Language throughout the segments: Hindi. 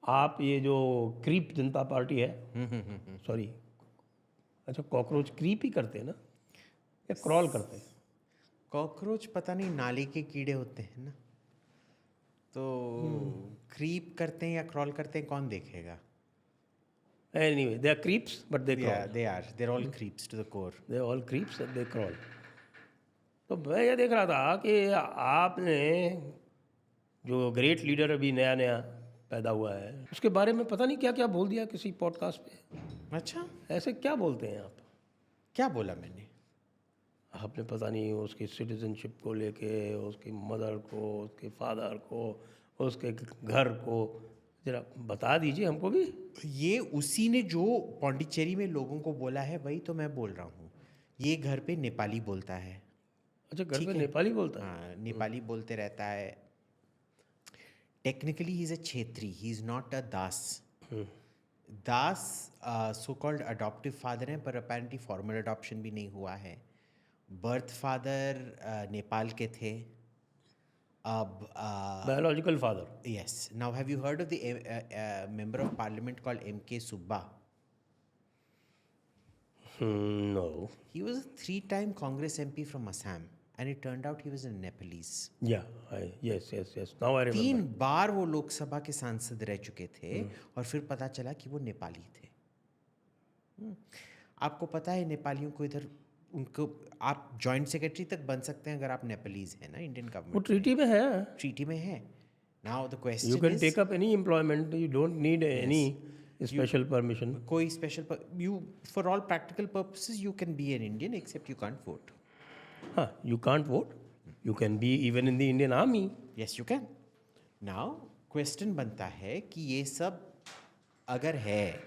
आप ये जो क्रीप जनता पार्टी है, सॉरी, अच्छा कॉकरोच क्रीप ही करते हैं ना या क्रॉल करते हैं? कॉकरोच पता नहीं, नाले के कीड़े होते हैं ना, तो क्रीप करते हैं या क्रॉल करते हैं कौन देखेगा। Anyway they are creeps but they crawl, there all creeps to the core. They all creeps they crawl. तो मैं ये देख रहा था कि आपने जो ग्रेट लीडर अभी नया नया पैदा हुआ है उसके बारे में पता नहीं क्या क्या बोल दिया किसी पॉडकास्ट पे। अच्छा, ऐसे क्या बोलते हैं आप? क्या बोला मैंने? आपने पता नहीं उसकी सिटीजनशिप को लेके, उसकी मदर को, उसके फादर को, उसके घर को, जरा बता दीजिए हमको भी। ये उसी ने जो पौंडीचेरी में लोगों को बोला है वही तो मैं बोल रहा हूँ। ये घर पे नेपाली बोलता है, अच्छा, घर पे ठीक है। नेपाली बोलता है? हाँ, नेपाली बोलते रहता है। Technically he is a Chhetri, he is not a Das. Das so called adoptive father हैं, पर अपेरेंटली फॉर्मल अडॉप्शन भी नहीं हुआ है। बर्थ फादर नेपाल के थे। अब biological father? yes, now have you heard of the member of parliament called MK Subba? No. He was a 3-time Congress MP from Assam, and it turned out he was a Nepalese. Yeah, yes yes yes, now I 3 remember. बार वो लोकसभा के सांसद रह चुके थे, और फिर पता चला कि वो नेपाली थे। आपको पता है नेपालियों को इधर, उनको आप जॉइंट सेक्रेटरी तक बन सकते हैं अगर आप नेपालीज हैं ना, इंडियन वो गवर्नमेंट ट्रीटी में है। ट्रीटी में है। Now the you question can is, take up any employment, you don't need any special permission. कोई special, you for all practical purposes you can be an Indian except you can't vote. हाँ, you can't vote, you can be even in the Indian army. Yes you can. Now question बनता है कि ये सब अगर है,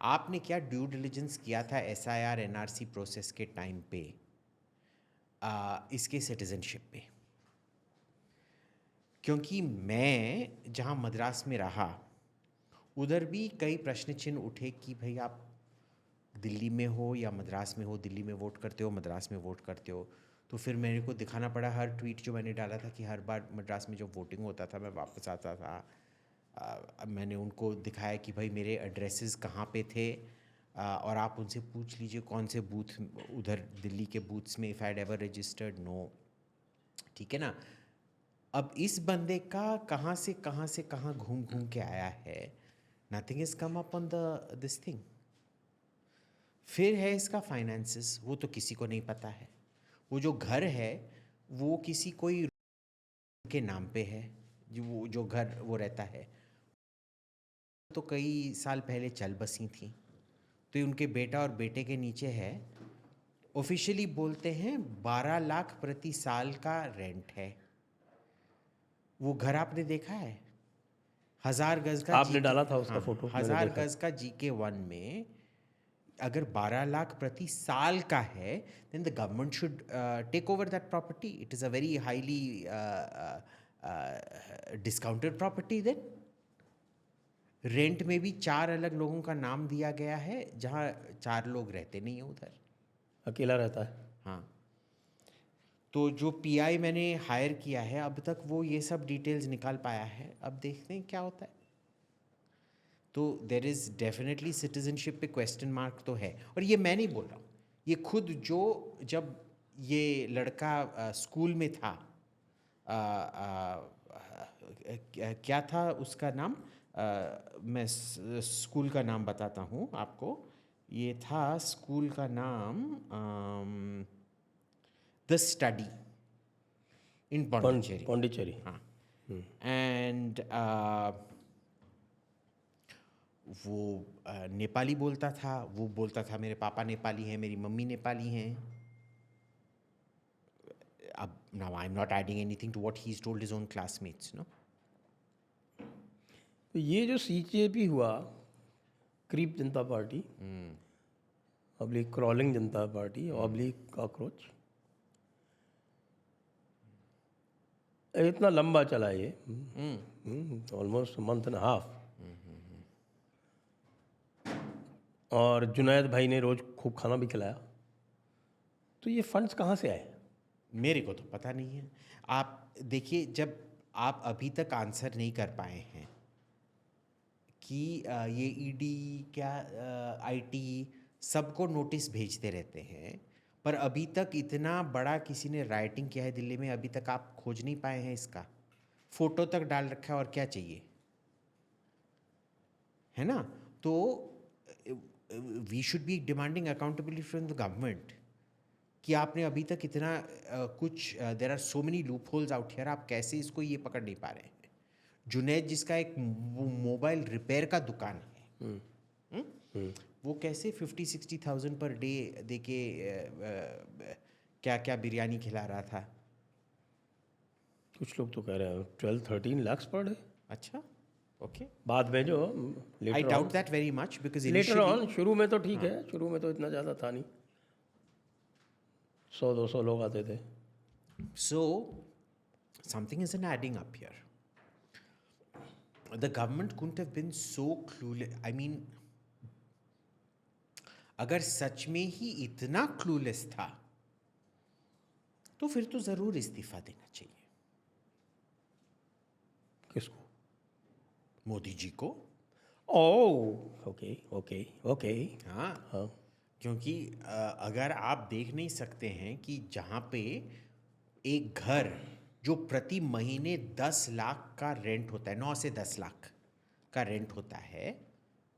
आपने क्या ड्यू डिलिजेंस किया था SIR NRC प्रोसेस के टाइम पे इसके सिटीजनशिप पे? क्योंकि मैं जहाँ मद्रास में रहा उधर भी कई प्रश्न चिन्ह उठे कि भाई आप दिल्ली में हो या मद्रास में हो, दिल्ली में वोट करते हो, मद्रास में वोट करते हो। तो फिर मेरे को दिखाना पड़ा हर ट्वीट जो मैंने डाला था कि हर बार मद्रास में जब वोटिंग होता था मैं वापस आता था, मैंने उनको दिखाया कि भाई मेरे एड्रेसेस कहाँ पे थे, और आप उनसे पूछ लीजिए कौन से बूथ उधर दिल्ली के बूथ्स में, if I ever registered, no, ठीक है ना। अब इस बंदे का कहाँ से कहाँ घूम घूम के आया है, nothing is come up on the this thing. फिर है इसका फाइनेंसेस, वो तो किसी को नहीं पता है। वो जो घर है वो किसी कोई के नाम पे है, जो घर वो रहता है तो कई साल पहले चल बसी थी, तो ये उनके बेटा और बेटे के नीचे है। ऑफिशियली बोलते हैं 12 लाख प्रति साल का रेंट है। वो घर आपने देखा है? 1000 गज का आपने डाला था उसका हाँ, फोटो, मैंने 1000 देखा। गज का GK1 में अगर 12 लाख प्रति साल का है, then the government should take over that property. It is a very highly discounted property then. Rent में भी 4 अलग लोगों का नाम दिया गया है, जहाँ 4 लोग रहते नहीं हैं उधर। अकेला रहता है। हाँ, तो जो PI मैंने हायर किया है अब तक वो ये सब डिटेल्स निकाल पाया है, अब देखते हैं क्या होता है। तो देर इज़ डेफिनेटली सिटीजनशिप पे क्वेश्चन मार्क तो है, और ये मैं नहीं बोल रहा हूँ, ये खुद जो जब ये लड़का स्कूल में था, क्या था उसका नाम, मैं स्कूल का नाम बताता हूँ आपको। ये था स्कूल का नाम the study in Pondicherry. Pondicherry. हाँ, एंड वो नेपाली बोलता था। वो बोलता था मेरे पापा नेपाली हैं, मेरी मम्मी नेपाली हैं। अब now I am not adding anything to what he is told his own classmates, no. तो ये जो CJP हुआ, creep Janata party oblique crawling Janata party oblique cockroach, इतना लंबा चला ये, ऑलमोस्ट मंथ एंड हाफ। और जुनैद भाई ने रोज़ खूब खाना भी खिलाया। तो ये फंड्स कहाँ से आए? मेरे को तो पता नहीं है। आप देखिए, जब आप अभी तक आंसर नहीं कर पाए हैं कि ये ईडी क्या आईटी सबको नोटिस भेजते रहते हैं, पर अभी तक इतना बड़ा किसी ने राइटिंग किया है दिल्ली में, अभी तक आप खोज नहीं पाए हैं इसका। फोटो तक डाल रखा है, और क्या चाहिए, है ना? तो we should be demanding accountability from the government कि आपने अभी तक इतना कुछ, there are so many loop holes out here, आप कैसे इसको ये पकड़ नहीं पा रहे हैं? जुनैद जिसका एक मोबाइल रिपेयर का दुकान है, वो कैसे 50-60,000 पर डे दे के क्या क्या बिरयानी खिला रहा था? कुछ लोग तो कह रहे हैं 12-13 लाख पर डे। अच्छा, ओके, बाद में जो I later doubt that very much because later on, initially शुरू में तो ठीक है, शुरू में तो इतना ज़्यादा था नहीं, 100-200 लोग आते थे। so something isn't adding up here. The government couldn't have been so clueless. I mean, अगर सच में ही इतना क्लूलेस था तो फिर तो जरूर इस्तीफा देना चाहिए किसको? मोदी जी को। ओह, ओके ओके ओके। हाँ, हाँ, क्योंकि अगर आप देख नहीं सकते हैं कि जहाँ पे एक घर जो प्रति महीने 10 लाख का रेंट होता है, 9 से 10 लाख का रेंट होता है,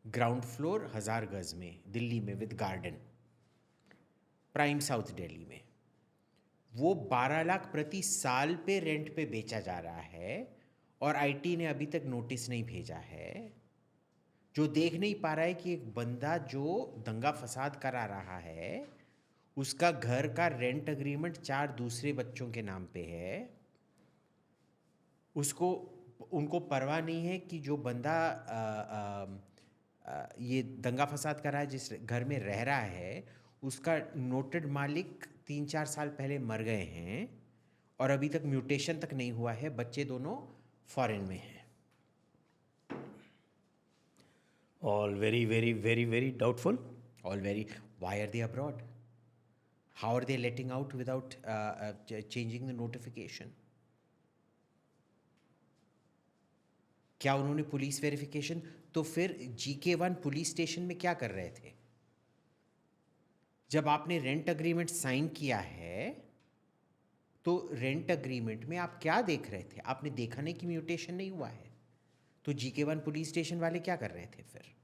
ग्राउंड फ्लोर 1000 गज में दिल्ली में with garden, prime south Delhi में, वो 12 लाख प्रति साल पे रेंट पे बेचा जा रहा है, और आईटी ने अभी तक नोटिस नहीं भेजा है, जो देख नहीं पा रहा है कि एक बंदा जो दंगा फसाद करा रहा है उसका घर का रेंट अग्रीमेंट 4 दूसरे बच्चों के नाम पे है, उसको उनको परवाह नहीं है कि जो बंदा ये दंगा फसाद कर रहा है, जिस घर में रह रहा है, उसका नोटेड मालिक 3-4 साल पहले मर गए हैं और अभी तक म्यूटेशन तक नहीं हुआ है, बच्चे दोनों फॉरेन में हैं। All very very very very doubtful. All very, why are they abroad? How are they letting out without changing the notification? क्या उन्होंने पुलिस वेरिफिकेशन, तो फिर GK1 पुलिस स्टेशन में क्या कर रहे थे? जब आपने रेंट अग्रीमेंट साइन किया है तो रेंट अग्रीमेंट में आप क्या देख रहे थे? आपने देखा नहीं कि म्यूटेशन नहीं हुआ है, तो GK1 पुलिस स्टेशन वाले क्या कर रहे थे फिर?